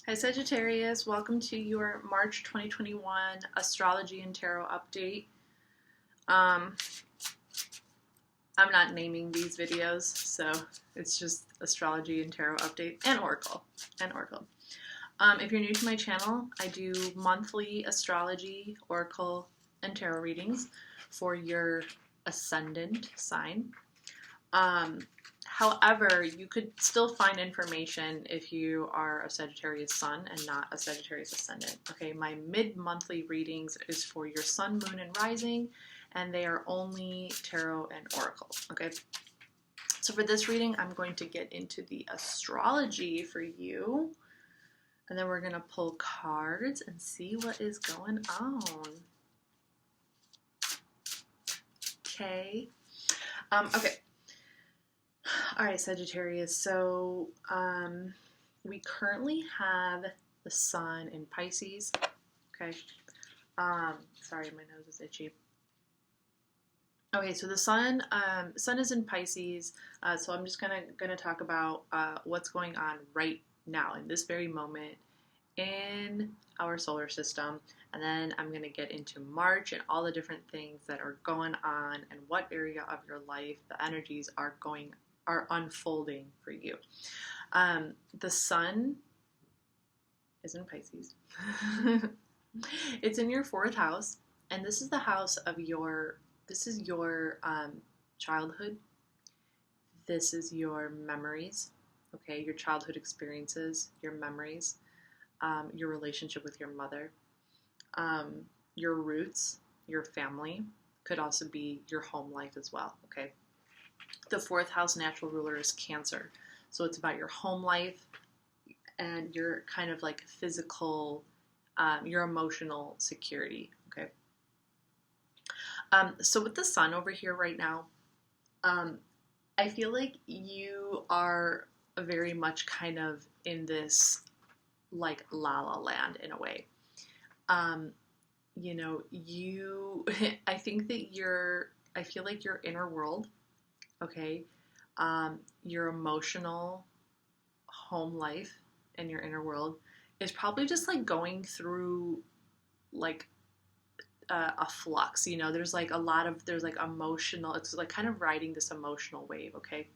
Hi Sagittarius, welcome to your March 2021 Astrology and Tarot update. I'm not naming these videos, so it's just Astrology and Tarot update and Oracle. If you're new to my channel, I do monthly astrology, Oracle, and Tarot readings for your ascendant sign. However, you could still find information if you are a Sagittarius sun and not a Sagittarius ascendant. Okay, my mid-monthly readings is for your sun, moon, and rising, and they are only tarot and oracle. Okay, so for this reading, I'm going to get into the astrology for you, and then we're going to pull cards and see what is going on. Okay. Okay. All right, Sagittarius. So we currently have the sun in Pisces. Okay. Sorry, my nose is itchy. Okay, so the sun is in Pisces. So I'm just gonna talk about what's going on right now in this very moment in our solar system, and then I'm gonna get into March and all the different things that are going on and what area of your life the energies are unfolding for you. The sun is in Pisces. It's in your 4th house, and this is the house of your childhood. This is your memories, okay, your childhood experiences, your memories, your relationship with your mother, your roots, your family, could also be your home life as well, okay? The 4th house natural ruler is Cancer. So it's about your home life and your kind of like physical, your emotional security, okay? So with the sun over here right now, I feel like you are very much kind of in this like la la land in a way. You know, I feel like your inner world, okay, your emotional home life and your inner world is probably just like going through like a flux, you know, there's like emotional, it's like kind of riding this emotional wave, okay?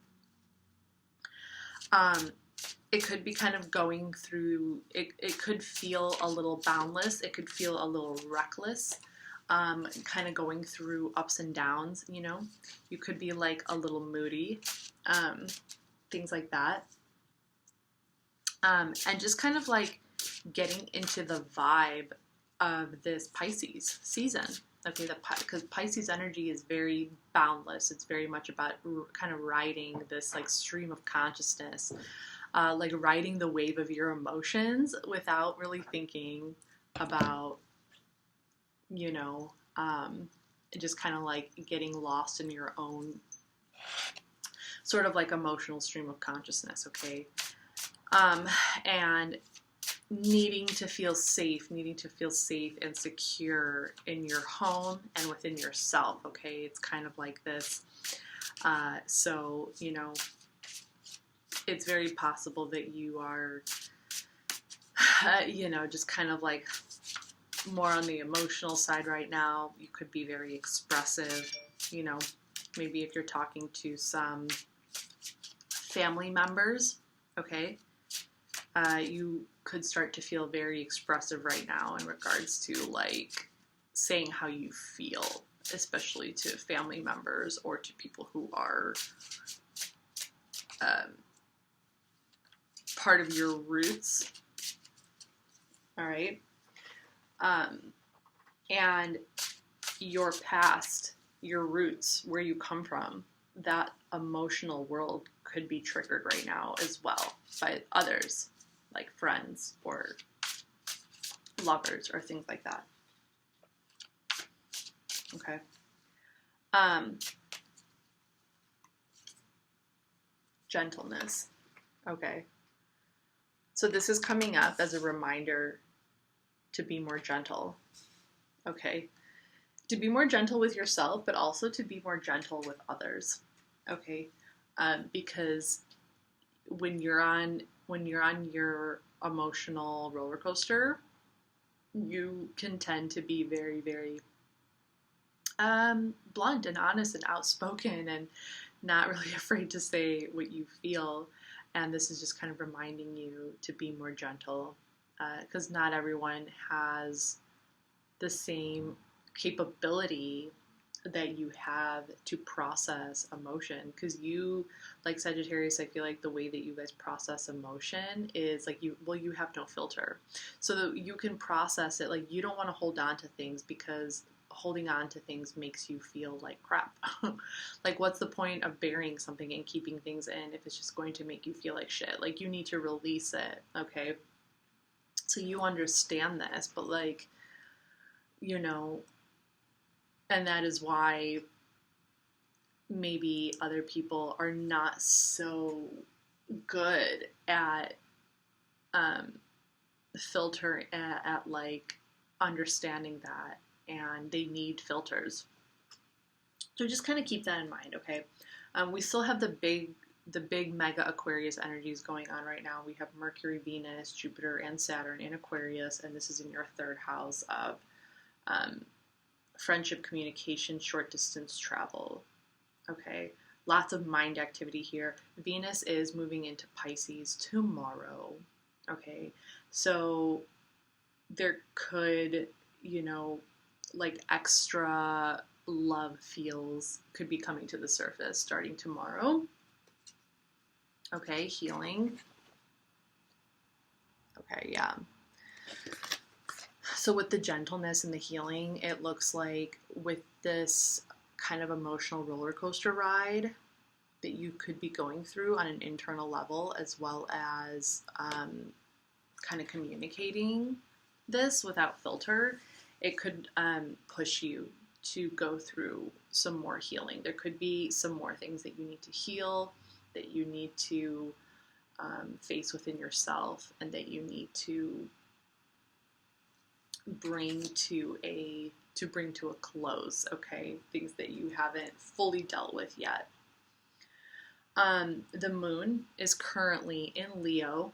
It could be kind of going through, it could feel a little boundless, it could feel a little reckless, kind of going through ups and downs, you know? You could be like a little moody, things like that. And just kind of like getting into the vibe of this Pisces season, okay? Because Pisces energy is very boundless. It's very much about kind of riding this like stream of consciousness, like riding the wave of your emotions without really thinking about, you know, just kind of like getting lost in your own sort of like emotional stream of consciousness, okay? And needing to feel safe and secure in your home and within yourself, okay? It's kind of like this. So, you know, it's very possible that you are, you know, just kind of like more on the emotional side right now. You could be very expressive, you know, maybe if you're talking to some family members, okay, you could start to feel very expressive right now in regards to like saying how you feel, especially to family members or to people who are part of your roots, all right? And your past, your roots, where you come from, that emotional world could be triggered right now as well by others, like friends or lovers or things like that. Okay. Gentleness. Okay. So this is coming up as a reminder to be more gentle. Okay. To be more gentle with yourself, but also to be more gentle with others. Okay. Because when you're on your emotional roller coaster, you can tend to be very, very blunt and honest and outspoken and not really afraid to say what you feel. And this is just kind of reminding you to be more gentle, because not everyone has the same capability that you have to process emotion. Because you, like Sagittarius, I feel like the way that you guys process emotion is like you have no filter, so that you can process it. Like, you don't want to hold on to things, because holding on to things makes you feel like crap. Like, what's the point of burying something and keeping things in if it's just going to make you feel like shit? Like, you need to release it, okay? So you understand this, but like, you know, and that is why maybe other people are not so good at filter at like understanding that, and they need filters. So just kind of keep that in mind, okay? We still have the big mega Aquarius energies going on right now. We have Mercury, Venus, Jupiter, and Saturn in Aquarius, and this is in your third house of friendship, communication, short distance travel. Okay, lots of mind activity here. Venus is moving into Pisces tomorrow. Okay, so there could, like extra love feels could be coming to the surface starting tomorrow. Okay, healing. Okay, yeah. So with the gentleness and the healing, it looks like with this kind of emotional roller coaster ride that you could be going through on an internal level, as well as kind of communicating this without filter, it could push you to go through some more healing. There could be some more things that you need to heal, that you need to face within yourself, and that you need to bring to a close, okay? Things that you haven't fully dealt with yet. The moon is currently in Leo,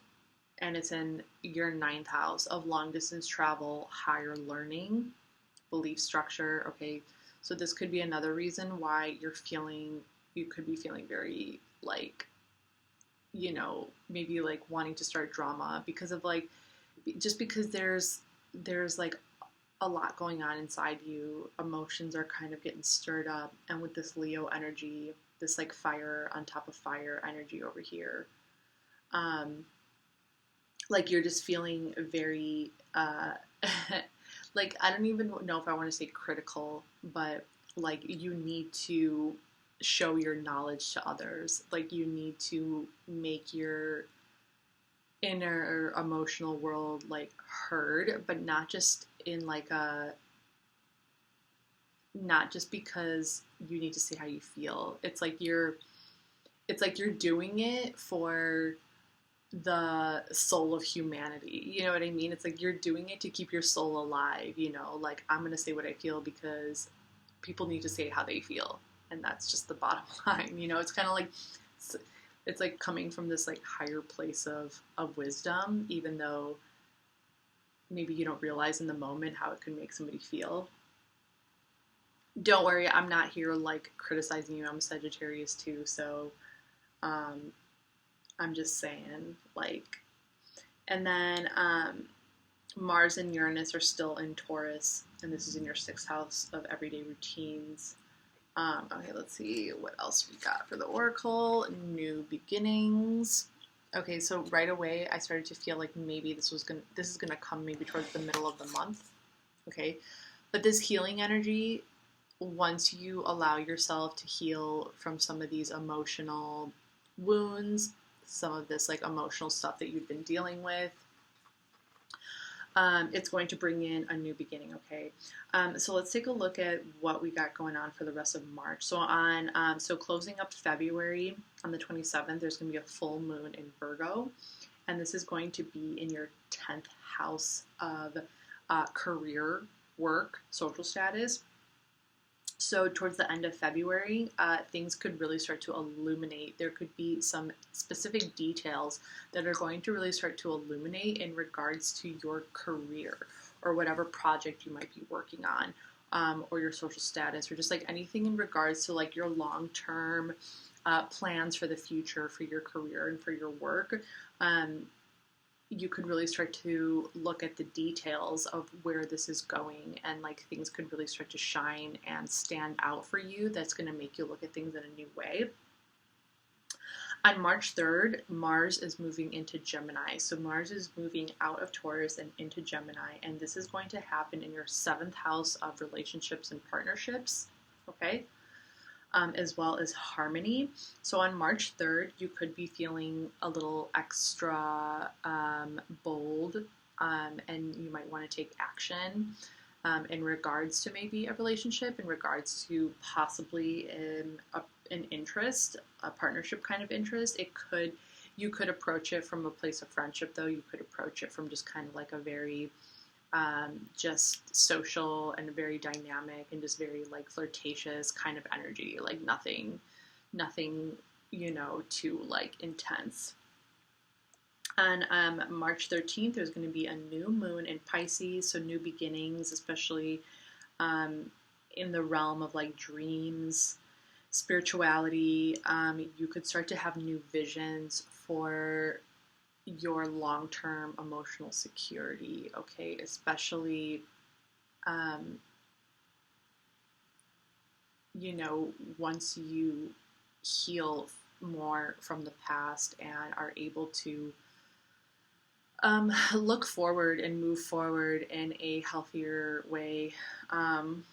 and it's in your 9th house of long distance travel, higher learning, belief structure, okay? So this could be another reason why you could be feeling very like, maybe like wanting to start drama because of like, just because there's like a lot going on inside you. Emotions are kind of getting stirred up, and with this Leo energy, this like fire on top of fire energy over here, like you're just feeling very like, I don't even know if I want to say critical, but like you need to show your knowledge to others. Like, you need to make your inner emotional world like heard, but not just in like not just because you need to say how you feel. It's like you're doing it for the soul of humanity. You know what I mean? It's like you're doing it to keep your soul alive, like, I'm going to say what I feel because people need to say how they feel. And that's just the bottom line. It's kind of like, it's like coming from this like higher place of wisdom, even though maybe you don't realize in the moment how it can make somebody feel. Don't worry, I'm not here like criticizing you. I'm a Sagittarius too, so I'm just saying, like, and then Mars and Uranus are still in Taurus, and this is in your 6th house of everyday routines. Okay, let's see what else we got for the Oracle. New beginnings. Okay, so right away I started to feel like maybe this is gonna come maybe towards the middle of the month. Okay, but this healing energy, once you allow yourself to heal from some of these emotional wounds, some of this like emotional stuff that you've been dealing with, it's going to bring in a new beginning, okay? So let's take a look at what we got going on for the rest of March. So so closing up February on the 27th, there's going to be a full moon in Virgo, and this is going to be in your 10th house of career, work, social status. So towards the end of February, things could really start to illuminate. There could be some specific details that are going to really start to illuminate in regards to your career or whatever project you might be working on, or your social status, or just like anything in regards to like your long-term plans for the future, for your career and for your work. You could really start to look at the details of where this is going, and like things could really start to shine and stand out for you. That's going to make you look at things in a new way. On March 3rd, Mars is moving into Gemini. So Mars is moving out of Taurus and into Gemini, and this is going to happen in your 7th house of relationships and partnerships, okay? As well as harmony. So on March 3rd, you could be feeling a little extra bold, and you might want to take action in regards to maybe a relationship, in regards to possibly an interest, a partnership kind of interest. You could approach it from a place of friendship, though. You could approach it from just kind of like a very just social and very dynamic and just very like flirtatious kind of energy, like nothing, you know, too like intense. On March 13th, there's going to be a new moon in Pisces, so new beginnings, especially in the realm of like dreams, spirituality. You could start to have new visions for your long-term emotional security, okay? Especially, you know, once you heal more from the past and are able to look forward and move forward in a healthier way, and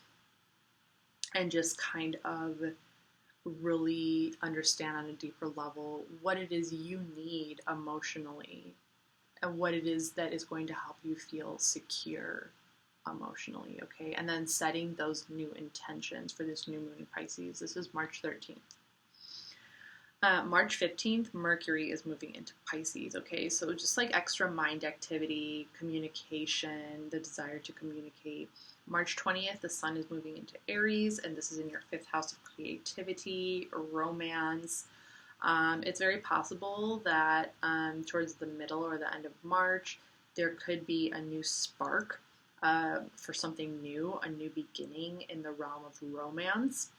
just kind of really understand on a deeper level what it is you need emotionally and what it is that is going to help you feel secure emotionally, okay? And then setting those new intentions for this new moon in Pisces. This is March 13th. March 15th, Mercury is moving into Pisces, okay? So just like extra mind activity, communication, the desire to communicate. March 20th, the sun is moving into Aries, and this is in your 5th house of creativity, romance. It's very possible that towards the middle or the end of March, there could be a new spark for something new, a new beginning in the realm of romance,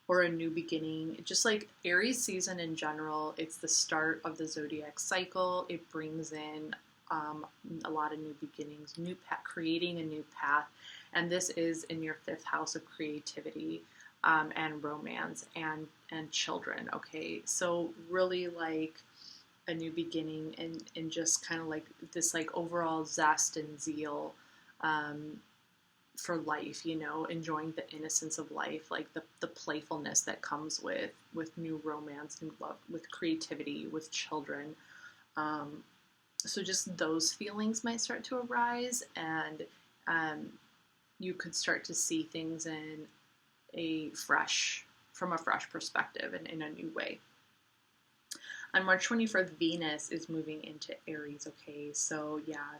or a new beginning. Just like Aries season in general, it's the start of the zodiac cycle. It brings in a lot of new beginnings, creating a new path. And this is in your 5th house of creativity and romance and children, okay? So really like a new beginning and just kind of like this like overall zest and zeal for life, you know, enjoying the innocence of life, like the playfulness that comes with new romance, new love, with creativity, with children. So just those feelings might start to arise, and you could start to see things from a fresh perspective and in a new way. On March 21st, Venus is moving into Aries, okay? So yeah,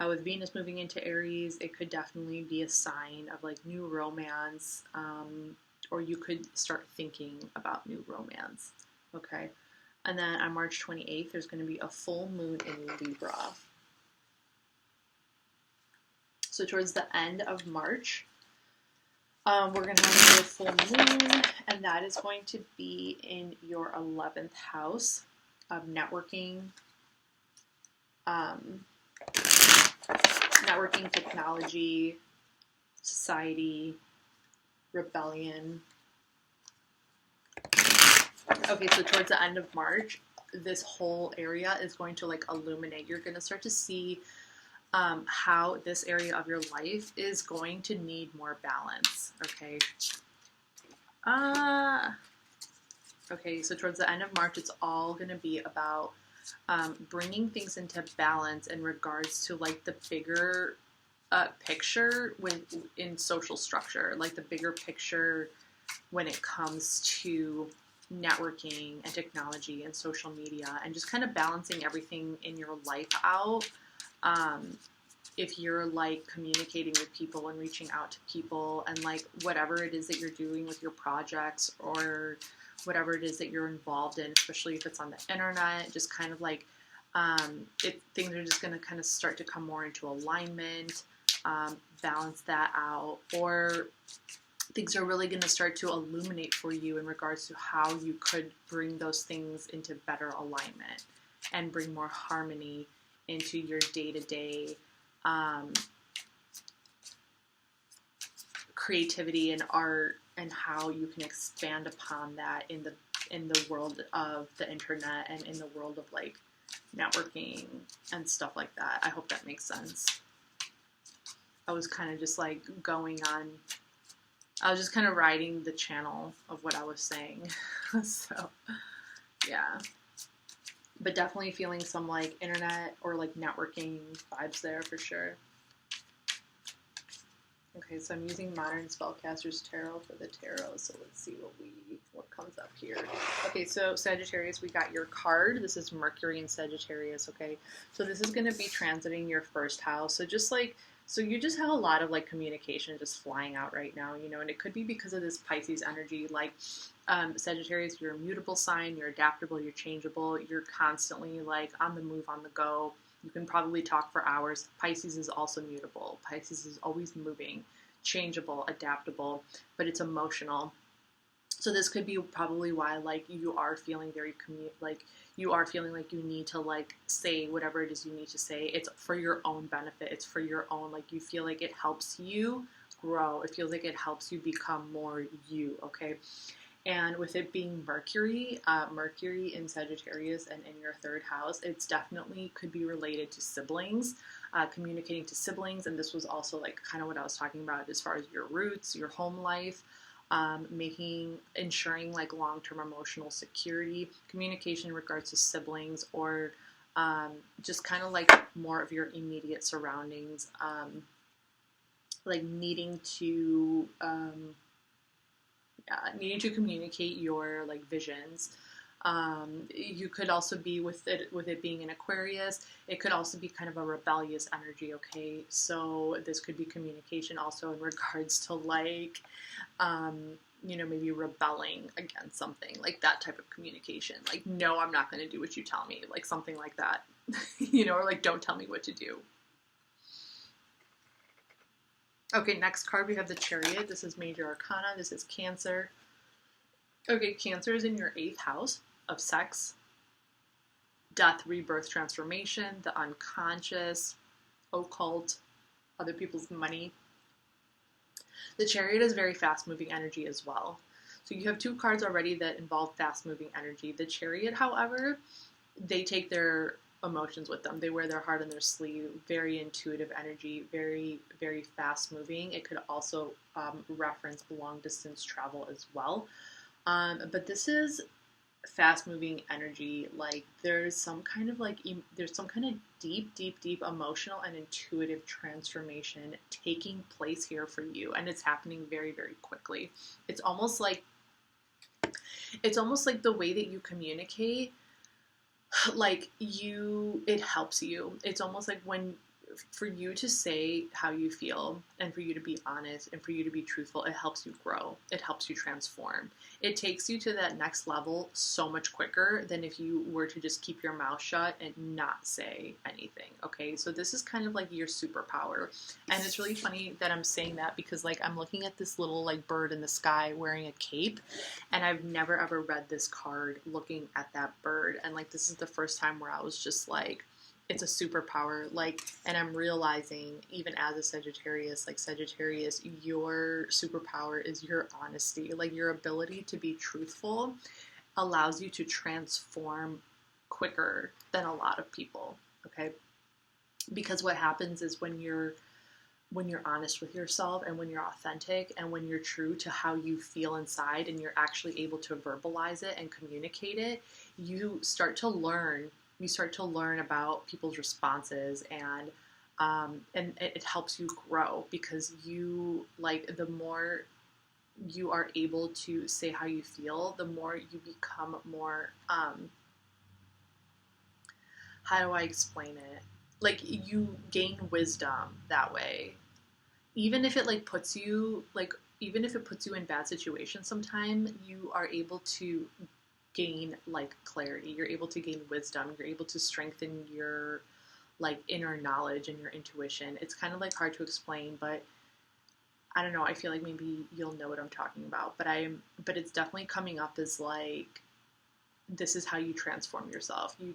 with Venus moving into Aries, it could definitely be a sign of like new romance, or you could start thinking about new romance, okay? And then on March 28th, there's going to be a full moon in Libra. So towards the end of March, we're going to have a full moon, and that is going to be in your 11th house of networking, technology, society, rebellion. Okay, so towards the end of March, this whole area is going to like illuminate. You're going to start to see how this area of your life is going to need more balance, okay? Okay, so towards the end of March, it's all going to be about bringing things into balance in regards to like the bigger picture in social structure, like the bigger picture when it comes to networking and technology and social media, and just kind of balancing everything in your life out if you're like communicating with people and reaching out to people and like whatever it is that you're doing with your projects or whatever it is that you're involved in, especially if it's on the internet, just kind of like things are just going to kind of start to come more into alignment, balance that out, or things are really going to start to illuminate for you in regards to how you could bring those things into better alignment and bring more harmony into your day-to-day creativity and art, and how you can expand upon that in the world of the internet and in the world of like networking and stuff like that. I hope that makes sense. I was kind of just like I was just kind of riding the channel of what I was saying. So, yeah. But definitely feeling some like internet or like networking vibes there for sure. Okay, so I'm using Modern Spellcaster's Tarot for the tarot. So let's see what comes up here. Okay, so Sagittarius, we got your card. This is Mercury in Sagittarius, okay? So this is going to be transiting your first house. So just like, so you just have a lot of like communication just flying out right now, you know, and it could be because of this Pisces energy. Like Sagittarius, you're a mutable sign, you're adaptable, you're changeable, you're constantly like on the move, on the go. You can probably talk for hours. Pisces is also mutable. Pisces is always moving, changeable, adaptable, but it's emotional. So this could be probably why like you are feeling very you are feeling like you need to like say whatever it is you need to say. It's for your own benefit. It's for your own, like you feel like it helps you grow. It feels like it helps you become more you, okay? And with it being Mercury, Mercury in Sagittarius and in your third house, it's definitely could be related to siblings, communicating to siblings. And this was also like kind of what I was talking about as far as your roots, your home life, ensuring like long-term emotional security, communication in regards to siblings, or just kind of like more of your immediate surroundings, like needing to communicate your like visions. You could also be with it being an Aquarius. It could also be kind of a rebellious energy. Okay, so this could be communication also in regards to like, you know, maybe rebelling against something, like that type of communication. Like, no, I'm not going to do what you tell me, like something like that, you know, or like don't tell me what to do. Okay, next card we have the Chariot. This is Major Arcana. This is Cancer. Okay, Cancer is in your 8th house of sex, death, rebirth, transformation, the unconscious, occult, other people's money. The Chariot is very fast-moving energy as well. So you have 2 cards already that involve fast-moving energy. The Chariot, however, they take their emotions with them. They wear their heart on their sleeve. Very intuitive energy, very, very fast-moving. It could also reference long-distance travel as well. But this is fast-moving energy. Like there's some kind of deep emotional and intuitive transformation taking place here for you, and it's happening very, very quickly. It's almost like the way that you communicate, like it helps you. It's almost like for you to say how you feel and for you to be honest and for you to be truthful, it helps you grow. It helps you transform. It takes you to that next level so much quicker than if you were to just keep your mouth shut and not say anything. Okay, so this is kind of like your superpower. And it's really funny that I'm saying that because like I'm looking at this little like bird in the sky wearing a cape, and I've never ever read this card looking at that bird. And like this is the first time where I was just like, it's a superpower, like, and I'm realizing even as a Sagittarius, like Sagittarius, your superpower is your honesty. Like your ability to be truthful allows you to transform quicker than a lot of people, okay? Because what happens is when you're honest with yourself and when you're authentic and when you're true to how you feel inside and you're actually able to verbalize it and communicate it, you start to learn about people's responses, and it helps you grow because you like the more you are able to say how you feel, the more you become more how do I explain it? like you gain wisdom that way. Even if it like puts you like even if it puts you in bad situations sometime, you are able to gain like clarity. You're able to gain wisdom. You're able to strengthen your like inner knowledge and your intuition. It's kind of like hard to explain, but I don't know. I feel like maybe you'll know what I'm talking about. But it's definitely coming up as like this is how you transform yourself. And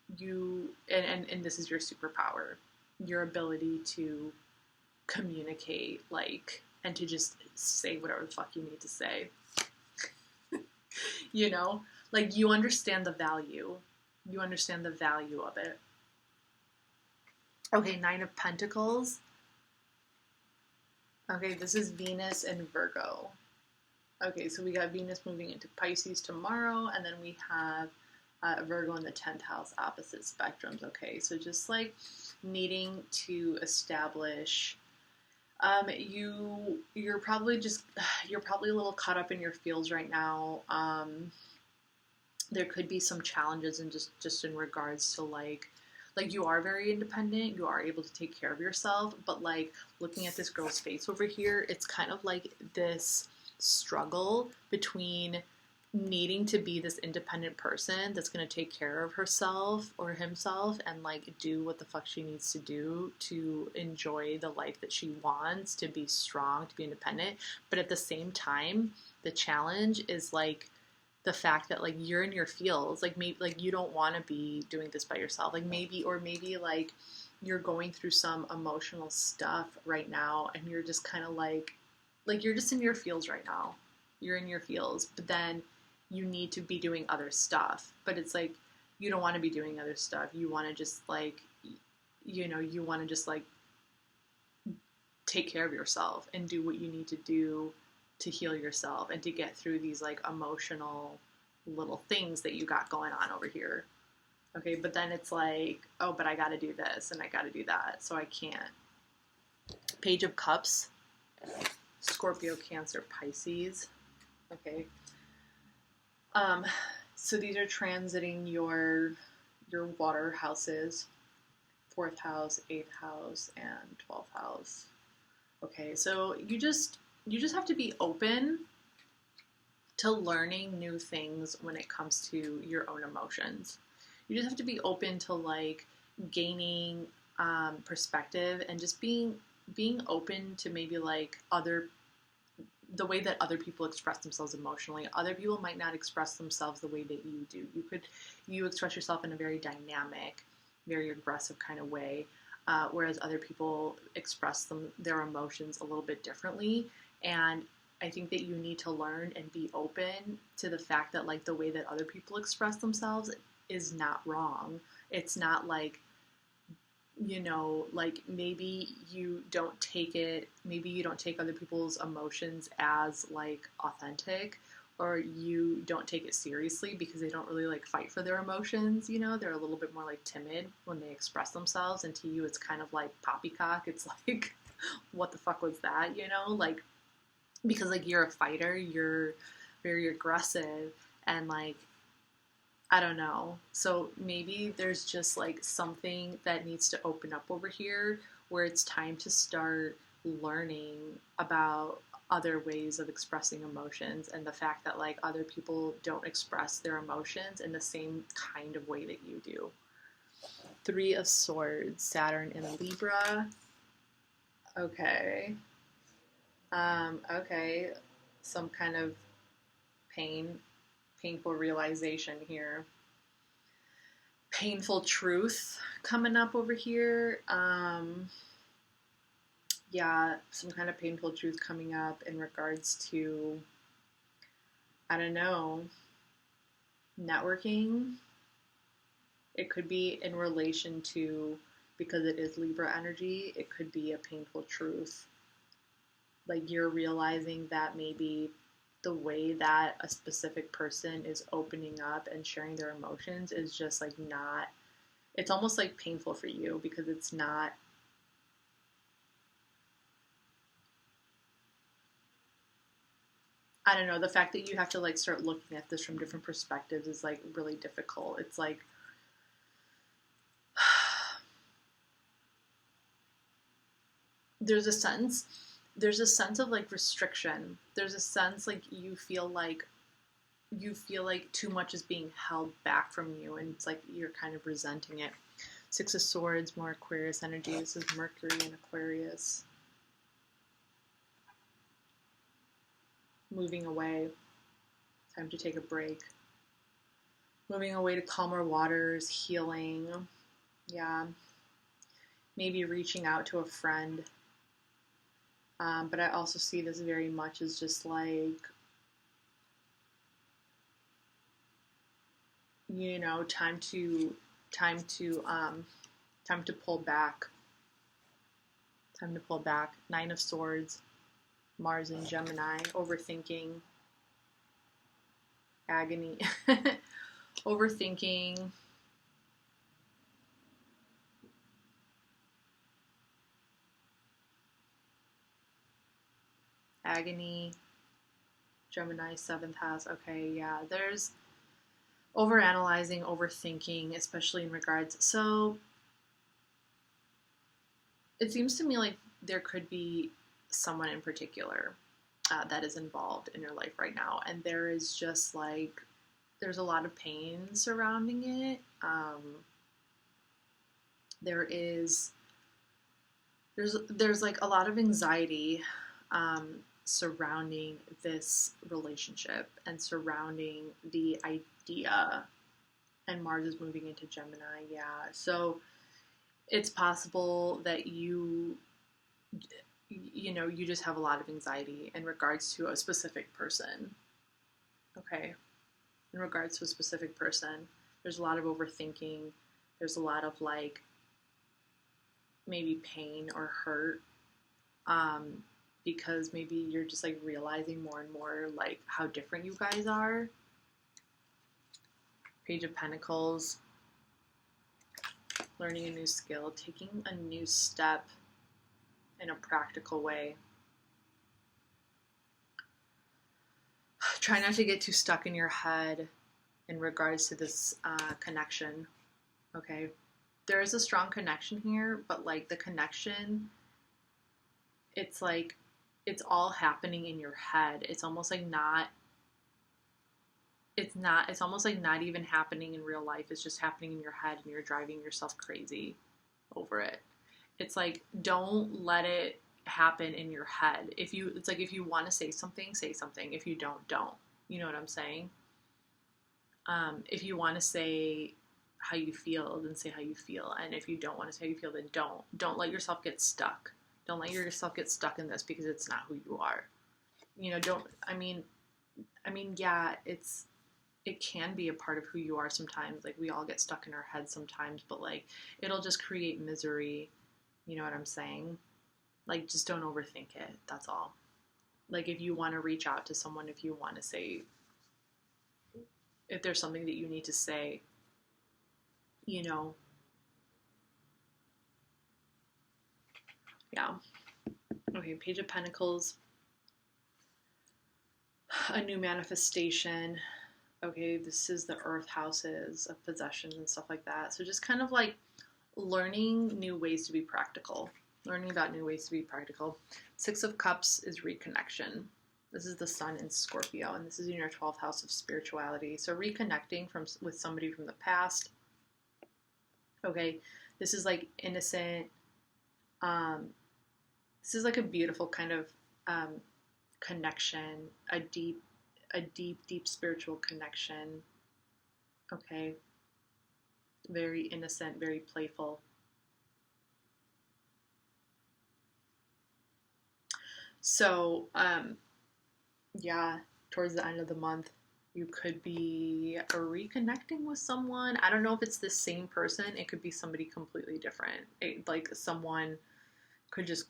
this is your superpower. Your ability to communicate like and to just say whatever the fuck you need to say. You know? Like you understand the value. You understand the value of it. Okay, 9 of Pentacles. Okay, this is Venus and Virgo. Okay, so we got Venus moving into Pisces tomorrow, and then we have Virgo in the 10th house, opposite spectrums. Okay, so just like needing to establish, you're probably a little caught up in your feels right now. There could be some challenges and just in regards to like you are very independent, you are able to take care of yourself, but like looking at this girl's face over here, it's kind of like this struggle between needing to be this independent person that's going to take care of herself or himself and like do what the fuck she needs to do to enjoy the life that she wants, to be strong, to be independent. But at the same time, the challenge is like the fact that like you're in your feels, like maybe like you don't want to be doing this by yourself, like maybe like you're going through some emotional stuff right now and you're just kind of like you're just in your feels right now. You're in your feels, but then you need to be doing other stuff. But it's like you don't want to be doing other stuff. You want to just like, you want to just like take care of yourself and do what you need to do to heal yourself and to get through these like emotional little things that you got going on over here. Okay, but then it's like, oh, but I got to do this and I got to do that, so I can't. Page of Cups, Scorpio, Cancer, Pisces. Okay. So these are transiting your water houses, 4th house, 8th house, and 12th house. Okay, so you just have to be open to learning new things when it comes to your own emotions. You just have to be open to like gaining perspective and just being open to maybe like the way that other people express themselves emotionally. Other people might not express themselves the way that you do. You express yourself in a very dynamic, very aggressive kind of way, whereas other people express their emotions a little bit differently. And I think that you need to learn and be open to the fact that like the way that other people express themselves is not wrong. It's not like, like maybe you don't take other people's emotions as like authentic, or you don't take it seriously because they don't really like fight for their emotions. They're a little bit more like timid when they express themselves, and to you it's kind of like poppycock. It's like, what the fuck was that? Like, because like you're a fighter, you're very aggressive, and like I don't know. So maybe there's just like something that needs to open up over here where it's time to start learning about other ways of expressing emotions and the fact that like other people don't express their emotions in the same kind of way that you do. 3 of Swords, Saturn in Libra. Okay. Okay. Some kind of painful realization here. Painful truth coming up over here. Yeah, some kind of painful truth coming up in regards to, I don't know, networking. It could be in relation to, because it is Libra energy, it could be a painful truth. Like you're realizing that maybe the way that a specific person is opening up and sharing their emotions is just like not, it's almost like painful for you because it's not, I don't know, the fact that you have to like start looking at this from different perspectives is like really difficult. It's like, there's a sense of like restriction. There's a sense like you feel like too much is being held back from you, and it's like you're kind of resenting it. Six of Swords, more Aquarius energy. This is Mercury in Aquarius. Moving away. Time to take a break. Moving away to calmer waters, healing. Yeah. Maybe reaching out to a friend. But I also see this very much as just like, you know, time to pull back. Time to pull back. Nine of Swords, Mars and Gemini, overthinking, agony, overthinking. Agony, Gemini, 7th house. Okay, yeah, there's overanalyzing, overthinking, especially in regards. So it seems to me like there could be someone in particular that is involved in your life right now, and there is just like, there's a lot of pain surrounding it. There's like a lot of anxiety surrounding this relationship and surrounding the idea, and Mars is moving into Gemini. Yeah, so it's possible that you just have a lot of anxiety in regards to a specific person. Okay, in regards to a specific person, there's a lot of overthinking. There's a lot of like maybe pain or hurt, because maybe you're just like realizing more and more like how different you guys are. Page of Pentacles, learning a new skill, taking a new step in a practical way. Try not to get too stuck in your head in regards to this connection. Okay, there is a strong connection here, but like the connection, it's like it's all happening in your head. It's almost like it's almost like not even happening in real life. It's just happening in your head, and you're driving yourself crazy over it. It's like, don't let it happen in your head. It's like if you want to say something, say something. If you don't. You know what I'm saying? If you want to say how you feel, then say how you feel. And if you don't want to say how you feel, then don't. Don't let yourself get stuck. Don't let yourself get stuck in this, because it's not who you are. You know, yeah, it can be a part of who you are sometimes. Like, we all get stuck in our heads sometimes, but like, it'll just create misery. You know what I'm saying? Like, just don't overthink it. That's all. Like, if you want to reach out to someone, if you want to say, if there's something that you need to say, you know, yeah. Okay, Page of Pentacles, a new manifestation. Okay, this is the earth houses of possessions and stuff like that. So just kind of like learning new ways to be practical. Learning about new ways to be practical. Six of Cups is reconnection. This is the Sun in Scorpio, and this is in your 12th house of spirituality. So reconnecting with somebody from the past. Okay, this is like innocent. This is like a beautiful kind of connection, a deep spiritual connection. Okay, very innocent, very playful. So, yeah, towards the end of the month, you could be reconnecting with someone. I don't know if it's the same person. It could be somebody completely different. Like someone could just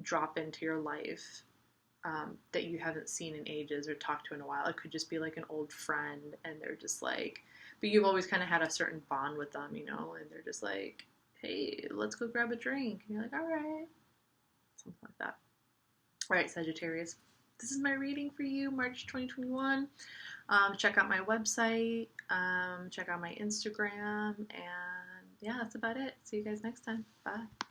drop into your life that you haven't seen in ages or talked to in a while. It could just be like an old friend, and they're just like, but you've always kind of had a certain bond with them, you know, and they're just like, hey, let's go grab a drink. And you're like, all right. Something like that. All right, Sagittarius. This is my reading for you, March 2021. Check out my website. Check out my Instagram. And yeah, that's about it. See you guys next time. Bye.